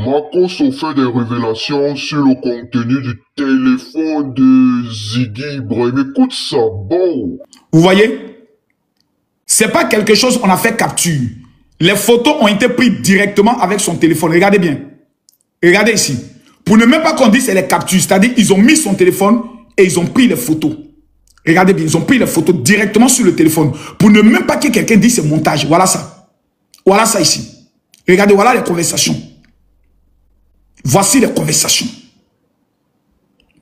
Makoso fait des révélations sur le contenu du téléphone de Ziggy Ibrahim. Écoute ça, bon. Vous voyez? C'est pas quelque chose qu'on a fait capture. Les photos ont été prises directement avec son téléphone. Regardez bien. Regardez ici. Pour ne même pas qu'on dise c'est les captures. C'est-à-dire ils ont mis son téléphone et ils ont pris les photos. Regardez bien. Ils ont pris les photos directement sur le téléphone. Pour ne même pas que quelqu'un dise c'est montage. Voilà ça. Voilà ça ici. Regardez, voilà les conversations. Voici les conversations.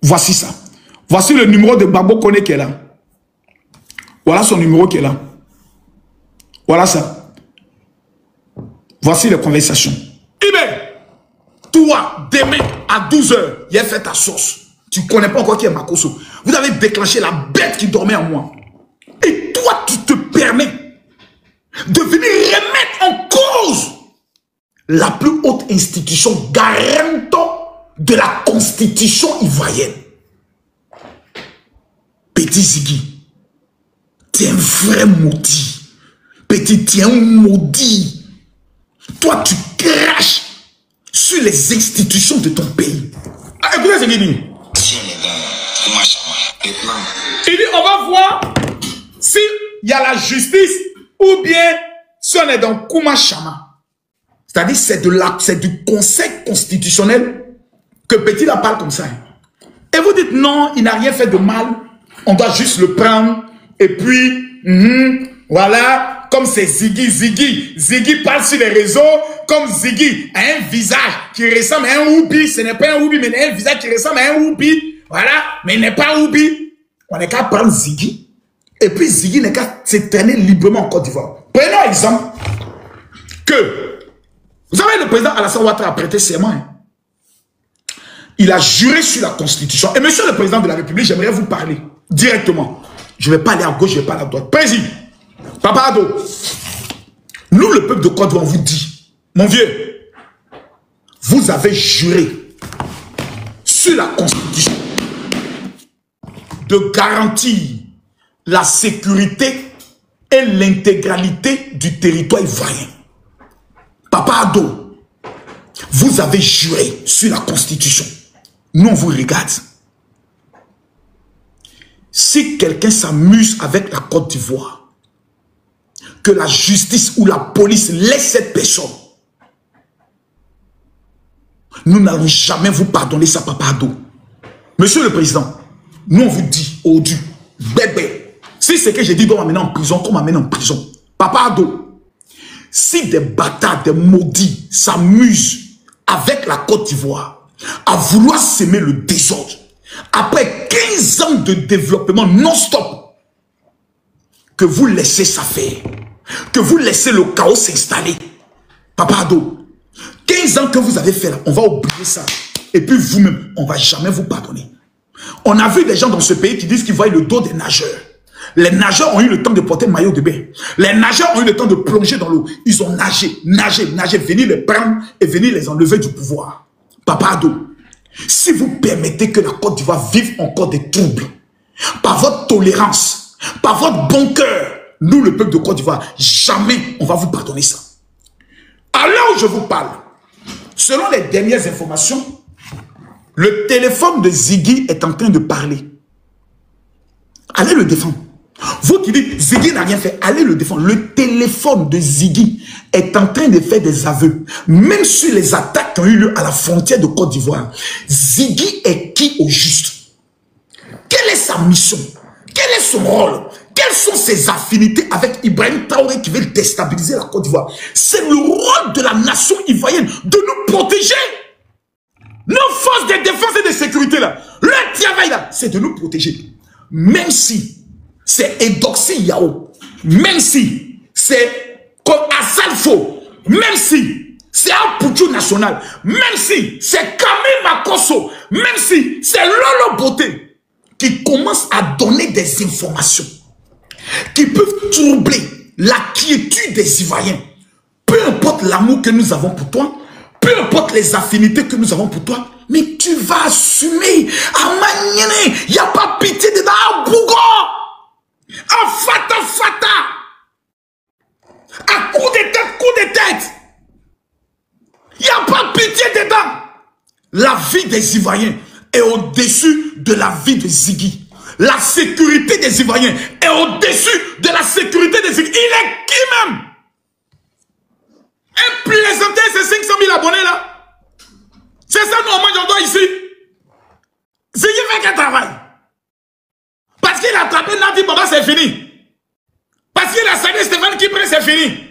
Voici ça. Voici le numéro de Babo Kone qui est là. Voilà son numéro qui est là. Voilà ça. Voici les conversations. Ibé, toi, demain à 12h, il a fait ta sauce. Tu ne connais pas encore qui est Makoso. Vous avez déclenché la bête qui dormait en moi. Et toi, tu te permets de venir remettre en cause la plus haute institution garante de la constitution ivoirienne. Petit Ziggy, tu es un vrai maudit. Petit, tu es un maudit. Toi, tu craches sur les institutions de ton pays. Ah, écoutez ce qu'il dit. Il dit, on va voir s'il y a la justice ou bien si on est dans Koumachama. C'est-à-dire, c'est du conseil constitutionnel que Petit la parle comme ça. Et vous dites non, il n'a rien fait de mal. On doit juste le prendre. Et puis, voilà, comme c'est Ziggy. Ziggy parle sur les réseaux. Comme Ziggy a un visage qui ressemble à un Oubi. Ce n'est pas un Oubi, mais il a un visage qui ressemble à un Oubi. Voilà, mais il n'est pas Oubi. On n'est qu'à prendre Ziggy. Et puis Ziggy n'est qu'à se traîner librement en Côte d'Ivoire. Prenons exemple que vous savez, le président Alassane Ouattara a prêté serment. Hein? Il a juré sur la Constitution. Et monsieur le président de la République, j'aimerais vous parler directement. Je ne vais pas aller à gauche, je ne vais pas aller à droite. Président, Papa Ado, nous, le peuple de Côte d'Ivoire, on vous dit, mon vieux, vous avez juré sur la Constitution de garantir la sécurité et l'intégralité du territoire ivoirien. Papa Ado, vous avez juré sur la Constitution. Nous, on vous regarde. Si quelqu'un s'amuse avec la Côte d'Ivoire, que la justice ou la police laisse cette personne, nous n'allons jamais vous pardonner ça, Papa Ado. Monsieur le Président, nous, on vous dit, Odu, bébé, si c'est que j'ai dit doit m'amener en prison, qu'on m'amène en prison. Papa Ado, si des bâtards, des maudits s'amusent avec la Côte d'Ivoire à vouloir s'aimer le désordre, après 15 ans de développement non-stop, que vous laissez ça faire, que vous laissez le chaos s'installer, Papa Ado, 15 ans que vous avez fait là, on va oublier ça. Et puis vous-même, on ne va jamais vous pardonner. On a vu des gens dans ce pays qui disent qu'ils voient le dos des nageurs. Les nageurs ont eu le temps de porter maillot de bain. Les nageurs ont eu le temps de plonger dans l'eau. Ils ont nagé, venir les prendre et venir les enlever du pouvoir. Papa Ado, si vous permettez que la Côte d'Ivoire vive encore des troubles, par votre tolérance, par votre bon cœur, nous, le peuple de Côte d'Ivoire, jamais on va vous pardonner ça. À l'heure où je vous parle, selon les dernières informations, le téléphone de Ziggy est en train de parler. Allez le défendre. Vous qui dites Ziggy n'a rien fait, allez le défendre. Le téléphone de Ziggy est en train de faire des aveux. Même sur les attaques qui ont eu lieu à la frontière de Côte d'Ivoire, Ziggy est qui au juste? Quelle est sa mission? Quel est son rôle? Quelles sont ses affinités avec Ibrahim Traoré qui veut déstabiliser la Côte d'Ivoire? C'est le rôle de la nation ivoirienne de nous protéger. Nos forces de défense et de sécurité là, leur travail là, c'est de nous protéger. Même si c'est Edoxy Yao, même si c'est comme Assalfo, même si c'est un Pouchou national, même si c'est Camille Makoso, même si c'est Lolo Beauté, qui commence à donner des informations qui peuvent troubler la quiétude des Ivoiriens. Peu importe l'amour que nous avons pour toi, peu importe les affinités que nous avons pour toi, mais tu vas assumer. À Maniene, il n'y a pas pitié dedans. À Bougo, à Fata, à coup de tête, il n'y a pas pitié dedans. la vie des Ivoiriens est au-dessus de la vie de Ziggy. La sécurité des Ivoiriens est au-dessus de la sécurité des Ziggy. Il est qui même? Un plaisantin, c'est 500 000 abonnés là. C'est ça, nous, on mange encore ici. Ziggy fait quel travail? Parce qu'il a attrapé Nadi Baba, c'est fini. Parce qu'il a salué Stéphane Kipré, c'est fini.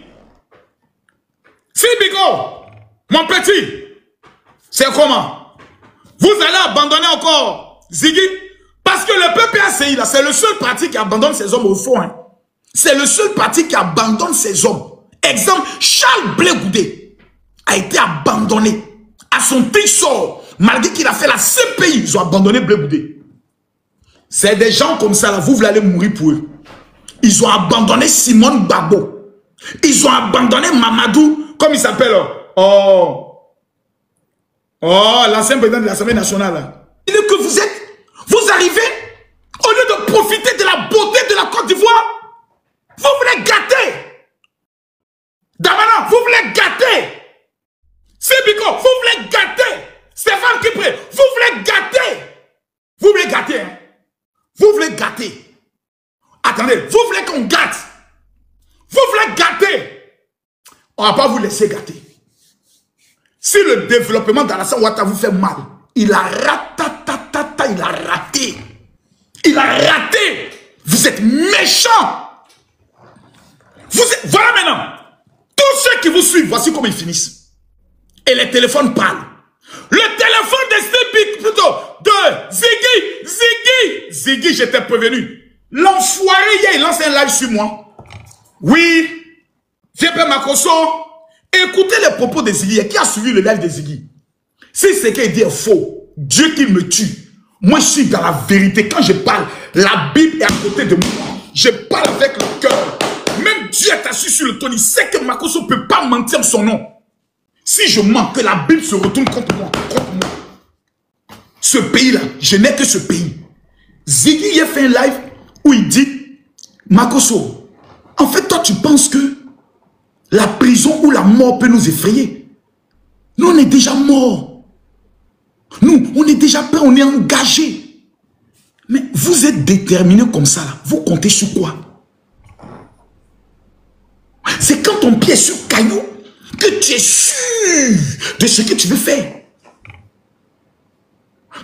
Si Biko, mon petit, c'est comment? Vous allez abandonner encore Ziggy? Parce que le PPACI, là, c'est le seul parti qui abandonne ses hommes au fond. Hein. C'est le seul parti qui abandonne ses hommes. Exemple, Charles Blé Goudé a été abandonné à son sort. Malgré qu'il a fait la CPI, ils ont abandonné Blé Goudé. C'est des gens comme ça, là, vous voulez aller mourir pour eux. Ils ont abandonné Simone Babo. Ils ont abandonné Mamadou, comme il s'appelle. L'ancien président de l'Assemblée nationale. Il est que vous arrivez, au lieu de profiter de la beauté de la Côte d'Ivoire, vous voulez gâter. Damana, vous voulez gâter. Sébiko, vous voulez gâter. Stéphane Kipré, vous voulez gâter. Vous voulez gâter, hein? Vous voulez gâter. Attendez, vous voulez qu'on gâte. Vous voulez gâter. On ne va pas vous laisser gâter. Si le développement d'Alassane Ouattara vous fait mal, il a ratatata, il a raté. Il a raté. Vous êtes méchants. Voilà maintenant. Tous ceux qui vous suivent, voici comment ils finissent. Et les téléphones parlent. Le téléphone de Stépik, plutôt, de Ziggy, j'étais prévenu. L'enfoiré, hier, il lance un live sur moi. Oui, JP Makosso, écoutez les propos de Ziggy. Qui a suivi le live de Ziggy? Si c'est qu'il dit faux, Dieu qui me tue. Moi, je suis dans la vérité. Quand je parle, la Bible est à côté de moi. Je parle avec le cœur. Même Dieu est assis sur le trône. Il sait que Makosso ne peut pas mentir son nom. Si je mens, que la Bible se retourne contre moi. Ce pays-là, je n'ai que ce pays. Ziggy, il a fait un live où il dit, Makosso, en fait, toi, tu penses que la prison ou la mort peut nous effrayer? Nous, on est déjà morts. Nous, on est déjà prêts, on est engagés. Mais vous êtes déterminés comme ça, là. Vous comptez sur quoi? C'est quand ton pied est sur caillou que tu es sûr de ce que tu veux faire.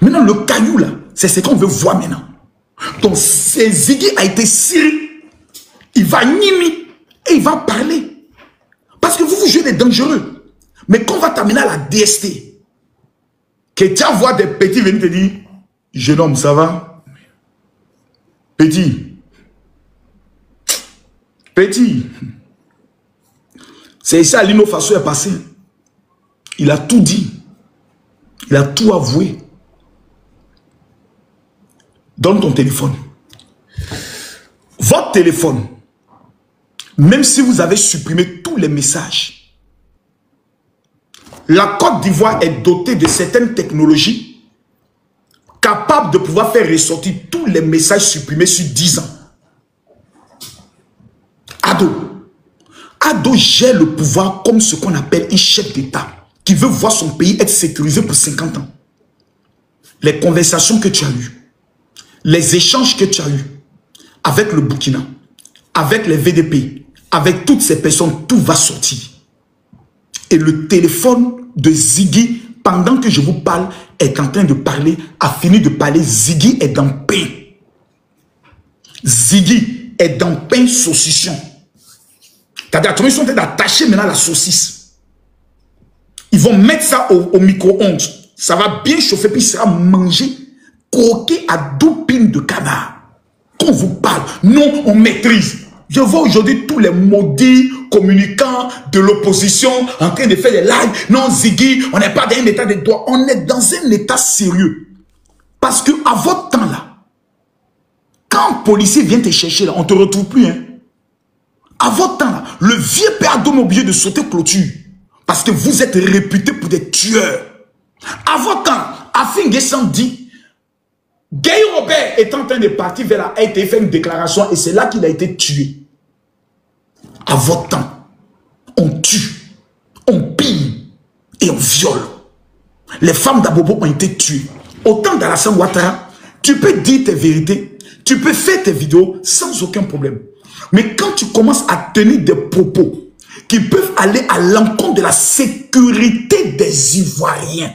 Maintenant, le caillou, là, c'est ce qu'on veut voir maintenant. Donc, Ziggy a été scellé. Il va nimi et il va parler. Parce que vous jouez des dangereux. Mais quand on va t'amener à la DST, que tu vas voir des petits venir te dire, jeune homme, ça va? Petit. C'est ça, Lino Faso est passé. Il a tout dit. Il a tout avoué. Donne ton téléphone. Votre téléphone, même si vous avez supprimé tous les messages, la Côte d'Ivoire est dotée de certaines technologies capables de pouvoir faire ressortir tous les messages supprimés sur 10 ans. Ado gère le pouvoir comme ce qu'on appelle un chef d'État qui veut voir son pays être sécurisé pour 50 ans. Les conversations que tu as eues, les échanges que tu as eus avec le Burkina, avec les VDP, avec toutes ces personnes, tout va sortir. Et le téléphone de Ziggy, pendant que je vous parle, est en train de parler, a fini de parler. Ziggy est dans pain. Ziggy est dans pain saucisson. C'est-à-dire, ils sont en train d'attacher maintenant la saucisse. Ils vont mettre ça au micro-ondes. Ça va bien chauffer, puis il sera mangé, croqué à 12 pines de canard. Quand on vous parle, non, on maîtrise. Je vois aujourd'hui tous les maudits communicants de l'opposition en train de faire des lives. Non, Ziggy, on n'est pas dans un état de droit. On est dans un état sérieux. Parce que à votre temps là, quand un policier vient te chercher là, on ne te retrouve plus. Hein. À votre temps là, le vieux père donne obligé de sauter clôture. Parce que vous êtes réputés pour des tueurs. À votre temps, Afin Guessan dit, Gay Robert est en train de partir vers la Haïti et fait une déclaration et c'est là qu'il a été tué. À votre temps, on tue, on pille et on viole. Les femmes d'Abobo ont été tuées. Autant d'Alassane Ouattara, tu peux dire tes vérités, tu peux faire tes vidéos sans aucun problème. Mais quand tu commences à tenir des propos qui peuvent aller à l'encontre de la sécurité des Ivoiriens,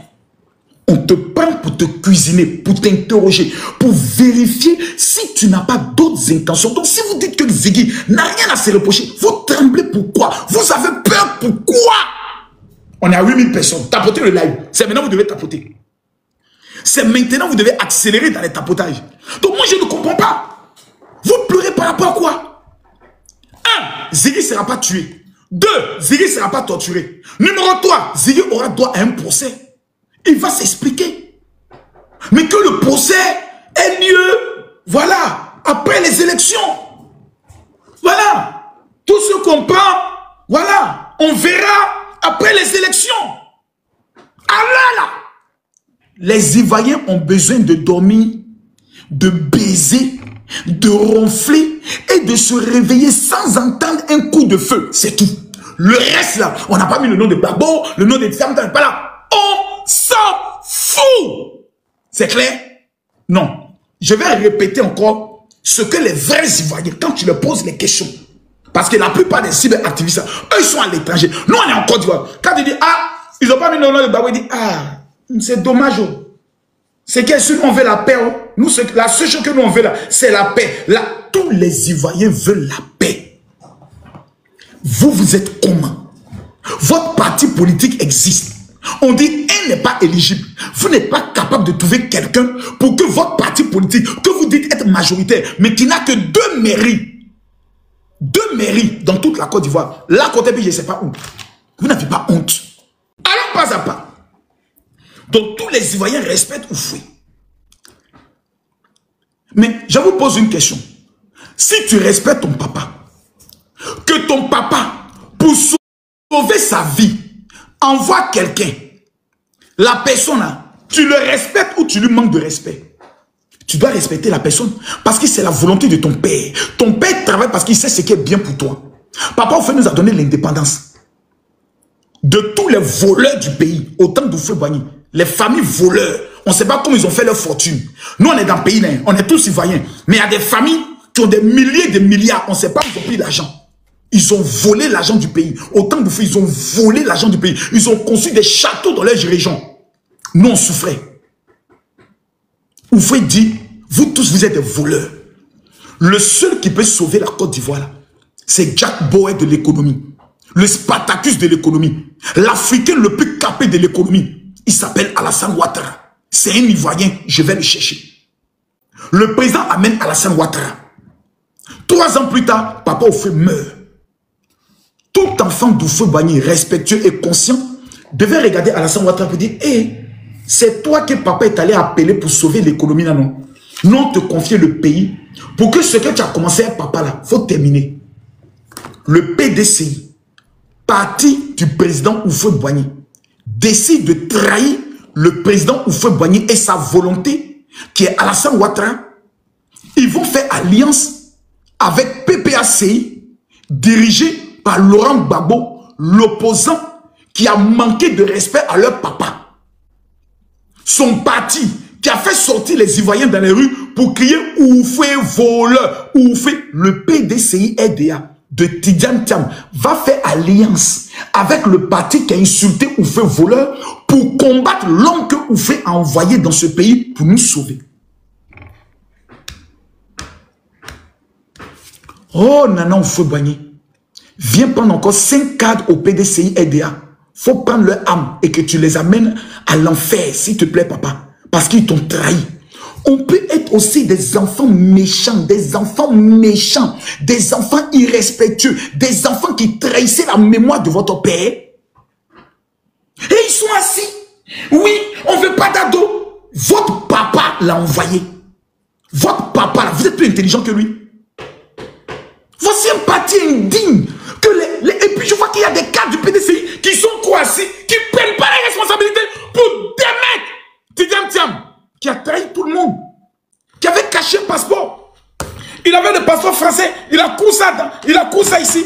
on te prend pour te cuisiner, pour t'interroger, pour vérifier si tu n'as pas d'autres intentions. Donc si vous dites que Ziggy n'a rien à se reprocher, vous tremblez pourquoi? Vous avez peur pourquoi? On est à 8000 personnes. Tapotez le live. C'est maintenant que vous devez tapoter. C'est maintenant que vous devez accélérer dans les tapotages. Donc moi je ne comprends pas. Vous pleurez par rapport à quoi? 1. Ziggy ne sera pas tué. 2. Ziggy ne sera pas torturé. Numéro 3. Ziggy aura droit à un procès. Il va s'expliquer. Mais que le procès ait lieu, voilà, après les élections. Voilà. Tout ce qu'on prend, voilà, on verra après les élections. Allah là. Les Ivoiriens ont besoin de dormir, de baiser, de ronfler et de se réveiller sans entendre un coup de feu. C'est tout. Le reste là, on n'a pas mis le nom de Babo, le nom de Tiam, pas là. On s'en fout. C'est clair? Non. Je vais répéter encore ce que les vrais Ivoiriens, quand tu leur poses les questions, parce que la plupart des cyberactivistes, eux, ils sont à l'étranger. Nous, on est en Côte d'Ivoire. Quand tu dis, ah, ils n'ont pas mis le nom de Babo, ils disent, ah, c'est dommage. C'est que si nous, on veut la paix, nous, la seule chose que nous, on veut là, c'est la paix. Là, tous les Ivoiriens veulent la paix. Vous, vous êtes comment? Votre parti politique existe. On dit, elle n'est pas éligible. Vous n'êtes pas capable de trouver quelqu'un pour que votre parti politique, que vous dites être majoritaire, mais qui n'a que 2 mairies. 2 mairies dans toute la Côte d'Ivoire. Là, côté, je ne sais pas où. Vous n'avez pas honte. Allons pas à pas. Donc, tous les Ivoiriens respectent Oufoué. Mais je vous pose une question. Si tu respectes ton papa, que ton papa, pour sauver sa vie, envoie quelqu'un, la personne, là, tu le respectes ou tu lui manques de respect? Tu dois respecter la personne parce que c'est la volonté de ton père. Ton père travaille parce qu'il sait ce qui est bien pour toi. Papa Oufoué nous a donné l'indépendance. De tous les voleurs du pays, autant d'Oufoué-Boigny, les familles voleurs, on ne sait pas comment ils ont fait leur fortune. Nous, on est dans le pays, on est tous Ivoiriens. Mais il y a des familles qui ont des milliers de milliards, on ne sait pas où ils ont pris l'argent. Ils ont volé l'argent du pays. Autant d'Oufoué, ils ont volé l'argent du pays. Ils ont construit des châteaux dans leur région. Nous, on souffrait. Oufoué dit, vous tous, vous êtes des voleurs. Le seul qui peut sauver la Côte d'Ivoire, c'est Jack Boer de l'économie. Le Spartacus de l'économie. L'Africain le plus capé de l'économie. Il s'appelle Alassane Ouattara. C'est un Ivoirien, je vais le chercher. Le président amène Alassane Ouattara. 3 ans plus tard, Papa Oufoué meurt. Tout enfant d'Oufoué-Boigny respectueux et conscient devait regarder Alassane Ouattara pour dire, hey, c'est toi que papa est allé appeler pour sauver l'économie, non? Non, te confier le pays pour que ce que tu as commencé à papa là, faut terminer. Le PDCI, parti du président Oufoué-Boigny, décide de trahir le président Oufoué-Boigny et sa volonté, qui est Alassane Ouattara. Ils vont faire alliance avec PPACI, dirigé par Laurent Gbagbo, l'opposant qui a manqué de respect à leur papa. Son parti qui a fait sortir les Ivoiriens dans les rues pour crier Oufoué voleur, Oufoué, le PDCI RDA de Tidjane Thiam va faire alliance avec le parti qui a insulté Oufoué voleur pour combattre l'homme que Oufoué a envoyé dans ce pays pour nous sauver. Oh, Nana Oufoué-Boigny, viens prendre encore 5 cadres au PDCI RDA. Faut prendre leur âme et que tu les amènes à l'enfer, s'il te plaît, papa. Parce qu'ils t'ont trahi. On peut être aussi des enfants méchants, des enfants irrespectueux, des enfants qui trahissaient la mémoire de votre père. Et ils sont assis. Oui, on ne veut pas d'ado. Votre papa l'a envoyé. Votre papa, vous êtes plus intelligent que lui. Voici un parti indigne. Et puis je vois qu'il y a des cadres du PDCI qui sont coincés, qui ne prennent pas les responsabilités pour démettre Tidjane Thiam, qui a trahi tout le monde, qui avait caché le passeport. Il avait le passeport français, il a couru ça ici.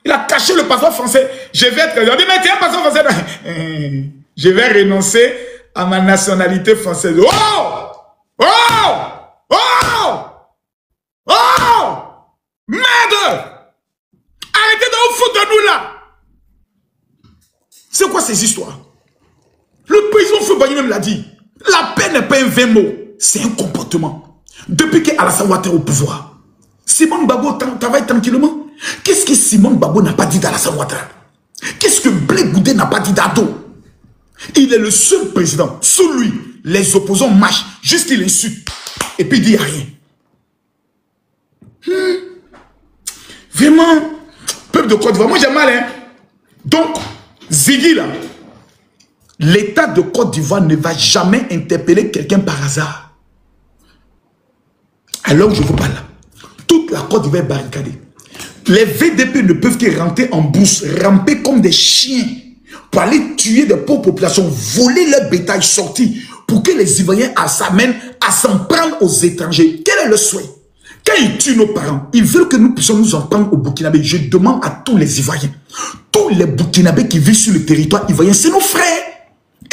Il a caché le passeport français. Je vais être... Il dit, mais tu as un passeport français. Je vais renoncer à ma nationalité française. Oh! Oh! Oh! Oh! Merde! Arrêtez de vous foutre de nous là! C'est quoi ces histoires? Le président Foubani même l'a dit. La paix n'est pas un vain mot, c'est un comportement. Depuis qu'Alassane Ouattara est au pouvoir, Simone Gbagbo travaille tranquillement. Qu'est-ce que Simone Gbagbo n'a pas dit d'Alassane Ouattara? Qu'est-ce que Blé Goudé n'a pas dit d'Ado? Il est le seul président. Sous lui, les opposants marchent jusqu'à l'insulte. Et puis il dit rien. Vraiment, peuple de Côte d'Ivoire, moi j'ai mal, hein. Donc, Ziggy là, l'État de Côte d'Ivoire ne va jamais interpeller quelqu'un par hasard. Alors je vous parle là, toute la Côte d'Ivoire est barricadée. Les VDP ne peuvent que rentrer en brousse, ramper comme des chiens pour aller tuer des pauvres populations, voler leur bétail sorti pour que les Ivoiriens s'amènent à s'en prendre aux étrangers. Quel est le souhait? Quand ils tuent nos parents, ils veulent que nous puissions nous en prendre au Burkinabé. Je demande à tous les Ivoiriens, tous les Burkinabés qui vivent sur le territoire ivoirien, c'est nos frères.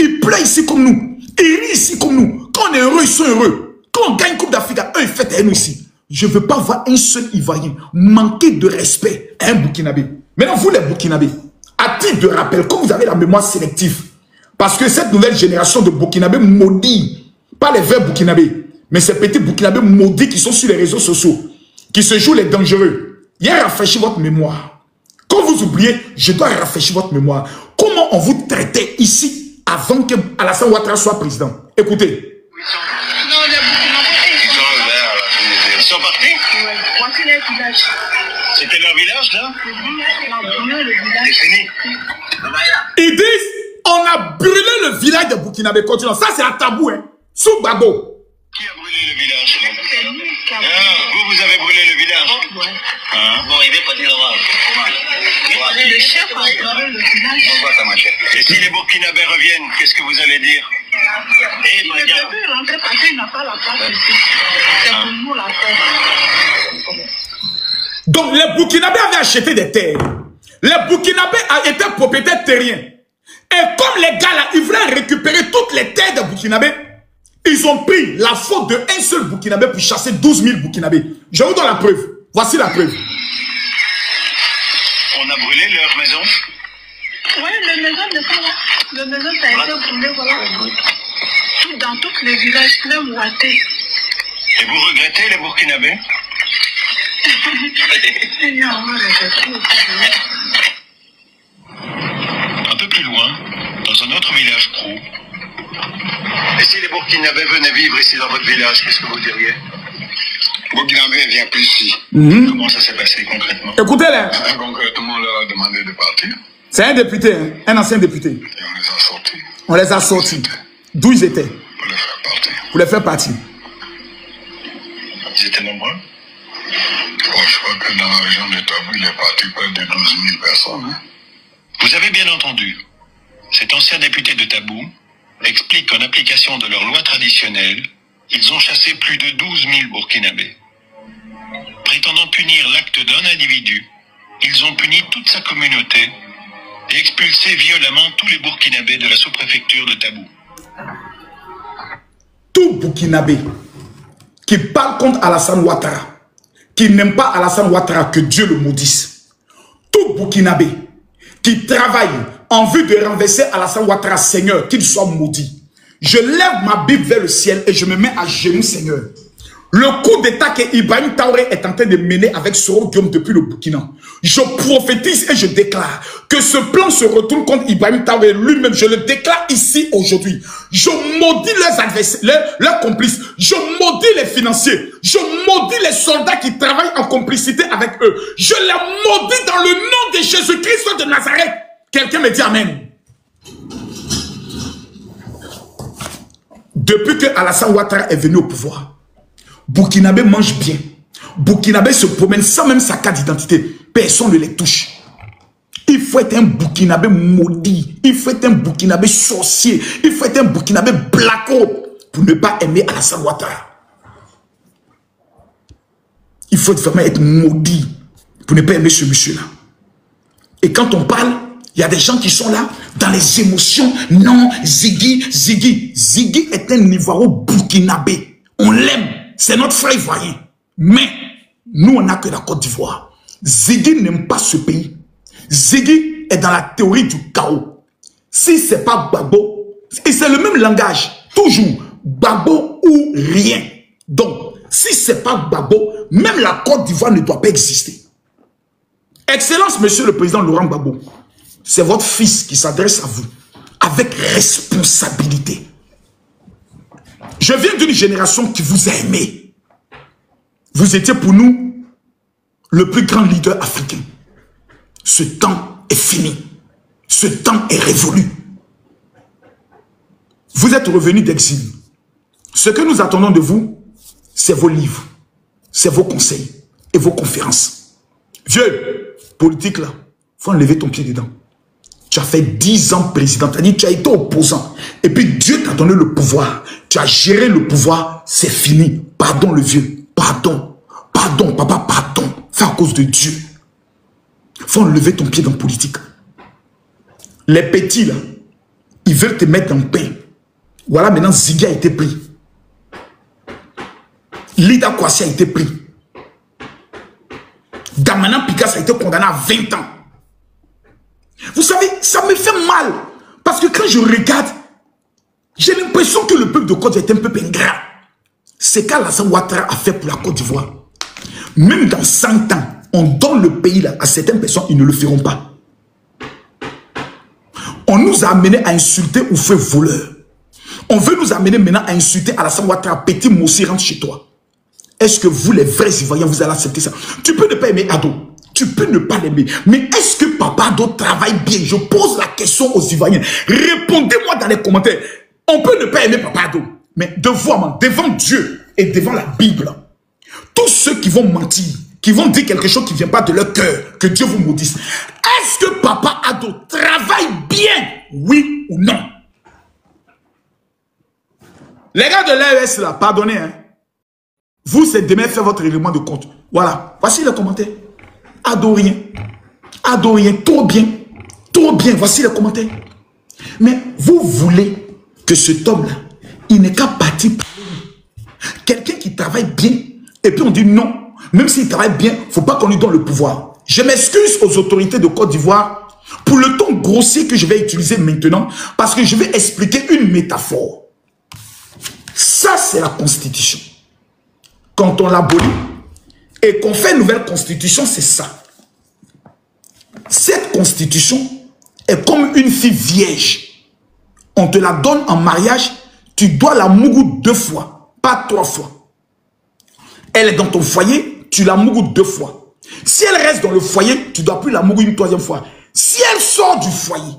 Ils pleurent ici comme nous. Ils rient ici comme nous. Quand on est heureux, ils sont heureux. Quand on gagne Coupe d'Afrique, eux, ils fêtent à nous ici. Je ne veux pas voir un seul Ivoirien manquer de respect à un Burkinabé. Maintenant, vous les Burkinabés, à titre de rappel, comme vous avez la mémoire sélective, parce que cette nouvelle génération de Burkinabés maudits, pas les vrais Burkinabés, mais ces petits Burkinabés maudits qui sont sur les réseaux sociaux, qui se jouent les dangereux, il y a rafraîchi votre mémoire. Quand vous oubliez, je dois rafraîchir votre mémoire. Comment on vous traitait ici avant que Alassane Ouattara soit président? Écoutez. Ils sont partis? C'était leur village, là? C'est fini. Ils disent, on a brûlé le village de Burkinabé. Continuons. Ça, c'est un tabou, hein. Sous Gbagbo. Qui a brûlé le village? Vous avez brûlé le village? Bon, il est parti là-bas. Le chef a brûlé le village. Et si les Burkinabés reviennent, qu'est-ce que vous allez dire? Il ne peut plus rentrer parce qu'il n'a pas la place ici. C'est pour nous la terre. Donc, les Burkinabés avaient acheté des terres. Les Burkinabés étaient propriétaires terriens. Et comme les gars là, ils voulaient récupérer toutes les terres des Burkinabés, ils ont pris la faute d'un seul Burkinabé pour chasser 12 000 Burkinabés. Je vous donne la preuve. Voici la preuve. On a brûlé leur maison? Oui, la maison n'est pas là. La maison a été brûlée, voilà. Dans tous les villages, même Ouatté. Et vous regrettez les Burkinabés? Un peu plus loin, dans un autre village pro. Et si les Burkinabés venaient vivre ici dans votre village, qu'est-ce que vous diriez? Burkinabé vient plus ici. Comment ça s'est passé concrètement? Écoutez-les. Concrètement, on leur a demandé de partir. C'est un député, hein, un ancien député. Et on les a sortis. On les a sortis. D'où ils étaient? Pour les faire partir. Pour les faire partir. Ils étaient nombreux? Bon, je crois que dans la région de Tabou, il est parti près de 12 000 personnes. Hein? Vous avez bien entendu. Cet ancien député de Tabou explique qu'en application de leur loi traditionnelle, ils ont chassé plus de 12 000 Burkinabés. Prétendant punir l'acte d'un individu, ils ont puni toute sa communauté et expulsé violemment tous les Burkinabés de la sous-préfecture de Tabou. Tout Burkinabé qui parle contre Alassane Ouattara, qui n'aime pas Alassane Ouattara, que Dieu le maudisse. Tout Burkinabé qui travaille en vue de renverser Alassane Ouattara, Seigneur, qu'il soit maudit. Je lève ma Bible vers le ciel et je me mets à genoux, Seigneur. Le coup d'état que Ibrahim Traoré est en train de mener avec Soro Guillaume depuis le Burkina. Je prophétise et je déclare que ce plan se retourne contre Ibrahim Traoré lui-même. Je le déclare ici aujourd'hui. Je maudis leurs adversaires, leurs complices. Je maudis les financiers. Je maudis les soldats qui travaillent en complicité avec eux. Je les maudis dans le nom de Jésus-Christ de Nazareth. Quelqu'un me dit Amen. Depuis que Alassane Ouattara est venu au pouvoir, Burkinabé mange bien. Burkinabé se promène sans même sa carte d'identité. Personne ne les touche. Il faut être un Burkinabé maudit. Il faut être un Burkinabé sorcier. Il faut être un Burkinabé blacko pour ne pas aimer Alassane Ouattara. Il faut vraiment être maudit pour ne pas aimer ce monsieur-là. Et quand on parle, Il y a des gens qui sont là, dans les émotions. Non, Ziggy est un Ivoiro burkinabé. On l'aime, c'est notre frère ivoirien. Mais, nous, on n'a que la Côte d'Ivoire. Ziggy n'aime pas ce pays. Ziggy est dans la théorie du chaos. Si c'est pas Gbagbo, et c'est le même langage, toujours, Gbagbo ou rien. Donc, si c'est pas Gbagbo, même la Côte d'Ivoire ne doit pas exister. Excellence, monsieur le président Laurent Gbagbo, c'est votre fils qui s'adresse à vous avec responsabilité. Je viens d'une génération qui vous a aimé. Vous étiez pour nous le plus grand leader africain. Ce temps est fini. Ce temps est révolu. Vous êtes revenu d'exil. Ce que nous attendons de vous, c'est vos livres, c'est vos conseils et vos conférences. Vieux, politique là, il faut enlever ton pied dedans. Tu as fait 10 ans président, tu as été opposant. Et puis Dieu t'a donné le pouvoir. Tu as géré le pouvoir, c'est fini. Pardon le vieux, pardon. Pardon, papa, pardon. C'est à cause de Dieu. Il faut enlever ton pied dans la politique. Les petits là, ils veulent te mettre en pain. Voilà, maintenant Ziggy a été pris. Lida Kwasi a été pris. Damana Picasso a été condamné à 20 ans. Vous savez, ça me fait mal. Parce que quand je regarde, j'ai l'impression que le peuple de Côte d'Ivoire est un peuple ingrat. C'est qu'Alassane Ouattara a fait pour la Côte d'Ivoire. Même dans 100 ans, on donne le pays là à certaines personnes, ils ne le feront pas. On nous a amené à insulter ou faire voleur. On veut nous amener maintenant à insulter Alassane Ouattara, petit Mossi, rentre chez toi. Est-ce que vous, les vrais Ivoiriens, vous allez accepter ça? Tu peux ne pas aimer Ado. Tu peux ne pas l'aimer. Mais est-ce que Papa Ado travaille bien? Je pose la question aux Ivoiriens. Répondez-moi dans les commentaires. On peut ne pas aimer Papa Ado. Mais devant Dieu et devant la Bible, tous ceux qui vont mentir, qui vont dire quelque chose qui ne vient pas de leur cœur, que Dieu vous maudisse. Est-ce que Papa Ado travaille bien? Oui ou non? Les gars de l'AES là, pardonnez, hein. Vous, c'est demain faire votre règlement de compte. Voilà. Voici les commentaires. Ado rien. Ado rien. Trop bien. Trop bien. Voici les commentaires. Mais vous voulez que cet homme-là, il n'est qu'à partir pour quelqu'un qui travaille bien. Et puis on dit non. Même s'il travaille bien, il ne faut pas qu'on lui donne le pouvoir. Je m'excuse aux autorités de Côte d'Ivoire pour le ton grossier que je vais utiliser maintenant. Parce que je vais expliquer une métaphore. Ça, c'est la Constitution. Quand on l'abolit et qu'on fait une nouvelle constitution, c'est ça. Cette constitution est comme une fille vierge. On te la donne en mariage, tu dois la mougou 2 fois, pas 3 fois. Elle est dans ton foyer, tu la mougou 2 fois. Si elle reste dans le foyer, tu ne dois plus la mougou une 3e fois. Si elle sort du foyer,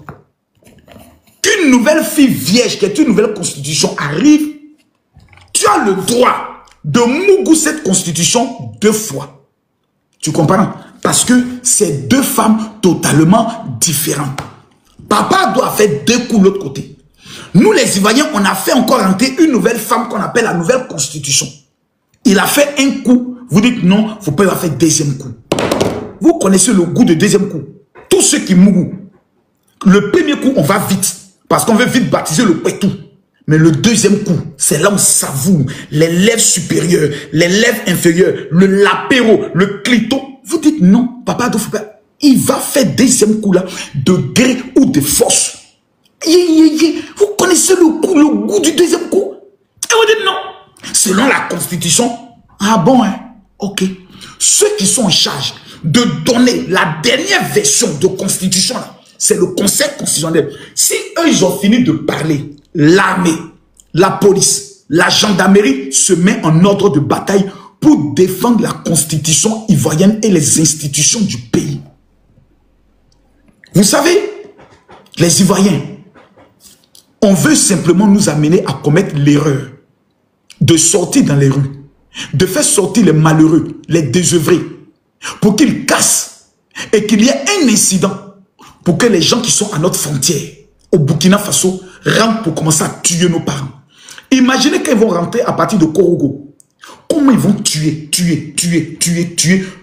qu'une nouvelle fille vierge, qui est une nouvelle constitution, arrive, tu as le droit de mougou cette constitution 2 fois. Tu comprends? Parce que c'est 2 femmes totalement différentes. Papa doit faire 2 coups de l'autre côté. Nous les Ivoiriens, on a fait encore entrer une nouvelle femme qu'on appelle la nouvelle constitution. Il a fait un coup. Vous dites non, il ne faut pas lui faire 2e coup. Vous connaissez le goût de 2e coup. Tous ceux qui mougou. Le 1er coup, on va vite. Parce qu'on veut vite baptiser le pétou. Mais le 2e coup, c'est là où on savoure les lèvres supérieures, les lèvres inférieures, le lapéro, le clito. Vous dites non, Papa Ado, il va faire 2e coup là, de gré ou de force. Vous connaissez le goût du 2e coup? Et vous dites non. Selon la Constitution, ah bon, hein? Ok. Ceux qui sont en charge de donner la dernière version de Constitution là, c'est le Conseil constitutionnel. Si eux, ils ont fini de parler, l'armée, la police, la gendarmerie se met en ordre de bataille pour défendre la constitution ivoirienne et les institutions du pays. Vous savez, les Ivoiriens, on veut simplement nous amener à commettre l'erreur de sortir dans les rues, de faire sortir les malheureux, les désœuvrés, pour qu'ils cassent et qu'il y ait un incident pour que les gens qui sont à notre frontière, au Burkina Faso, rentrent pour commencer à tuer nos parents. Imaginez qu'ils vont rentrer à partir de Korogo. Comment ils vont tuer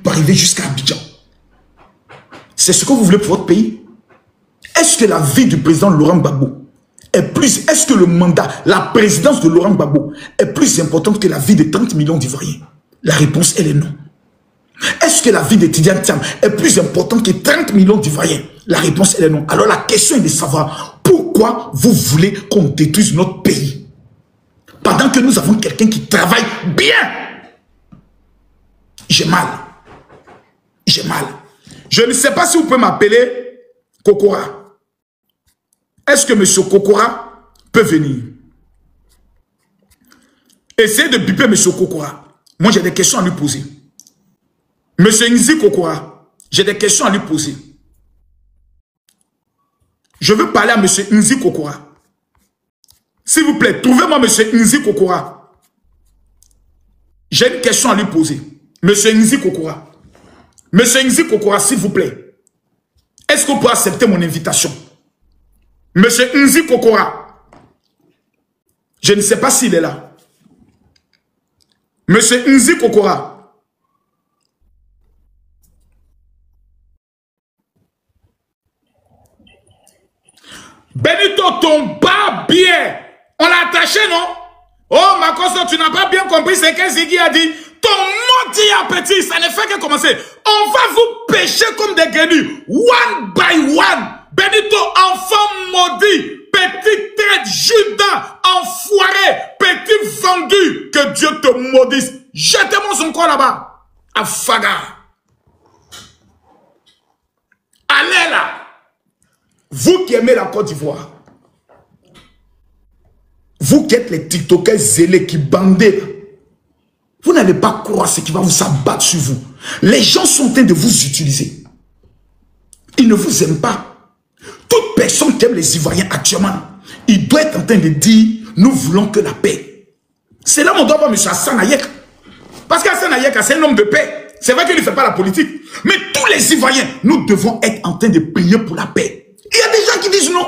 pour arriver jusqu'à Abidjan? C'est ce que vous voulez pour votre pays? est-ce que la vie du président Laurent Gbagbo est plus... Est-ce que le mandat, la présidence de Laurent Gbagbo est plus importante que la vie de 30 millions d'Ivoiriens? La réponse, elle est non. Est-ce que la vie de Tidiane Thiam est plus importante que 30 millions d'Ivoiriens? La réponse, elle est non. Alors la question est de savoir pourquoi vous voulez qu'on détruise notre pays pendant que nous avons quelqu'un qui travaille bien. J'ai mal. J'ai mal. Je ne sais pas si vous pouvez m'appeler Kokora. Est-ce que M. Kokora peut venir? Essayez de biper M. Kokora. Moi, j'ai des questions à lui poser. M. Nzi Kokora, j'ai des questions à lui poser. Je veux parler à M. Nzi Kokora. S'il vous plaît, trouvez-moi M. Nzi Kokora. J'ai une question à lui poser. M. Nzi Kokora. M. Nzi Kokora, s'il vous plaît. Est-ce que vous pouvez accepter mon invitation? M. Nzi Kokora. Je ne sais pas s'il est là. M. Nzi Kokora. Benito, ton barbier, on l'a attaché, non? Oh, Makoso, tu n'as pas bien compris ce que Ziggy a dit. Ton maudit appétit, ça ne fait que commencer. On va vous pêcher comme des grenouilles, one by one. Benito, enfant maudit, petit traite, Judas, enfoiré, petit vendu, que Dieu te maudisse. Jetez-moi son corps là-bas, à Faga. Allez là. Vous qui aimez la Côte d'Ivoire, vous qui êtes les TikTokers zélés qui bandez, vous n'allez pas croire ce qui va vous abattre sur vous. Les gens sont en train de vous utiliser. Ils ne vous aiment pas. Toute personne qui aime les Ivoiriens actuellement, il doit être en train de dire, nous voulons que la paix. C'est là mon doigt voir M. Hassan Hayek. Parce qu'Hassan Hayek, c'est un homme de paix. C'est vrai qu'il ne fait pas la politique. Mais tous les Ivoiriens, nous devons être en train de prier pour la paix. Il y a des gens qui disent non.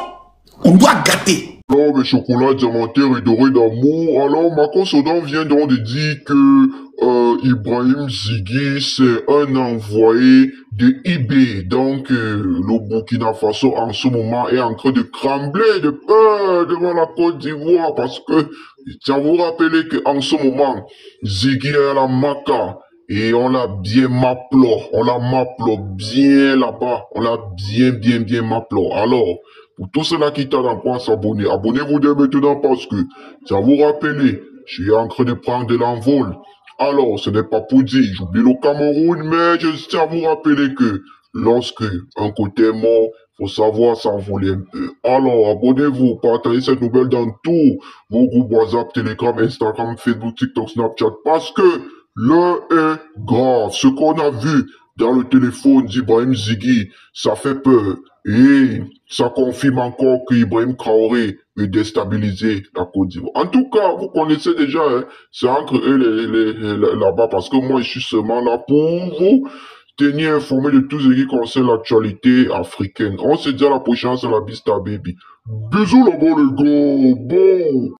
On doit gâter. Alors, mes chocolats diamantaires et dorés d'amour, alors Macron Sodan vient donc de dire que Ibrahim Ziggy, c'est un envoyé de IB. Donc, le Burkina Faso, en ce moment, est en train de trembler de peur devant la Côte d'Ivoire parce que, ça vous rappelez qu'en ce moment, Ziggy est à la Maca. Et on l'a bien maplot, bien là-bas, on l'a bien maplot. Alors, pour tous ceux-là qui tardent pas à s'abonner, abonnez-vous dès maintenant parce que, ça vous rappelle, je suis en train de prendre de l'envol. Alors, ce n'est pas pour dire, j'oublie le Cameroun, mais je tiens à vous rappeler que, lorsque un côté est mort, faut savoir s'envoler un peu. Alors, abonnez-vous, partagez cette nouvelle dans tous vos groupes WhatsApp, Telegram, Instagram, Facebook, TikTok, Snapchat, parce que, l'heure est grave. Ce qu'on a vu dans le téléphone d'Ibrahim Ziggy, ça fait peur. Et ça confirme encore qu'Ibrahim Traoré veut déstabiliser la Côte d'Ivoire. En tout cas, vous connaissez déjà, hein, c'est entre eux là-bas, parce que moi, je suis seulement là pour vous tenir informé de tout ce qui concerne l'actualité africaine. On se dit à la prochaine, c'est la Bista Baby. Bisous là-bas les gars, bon.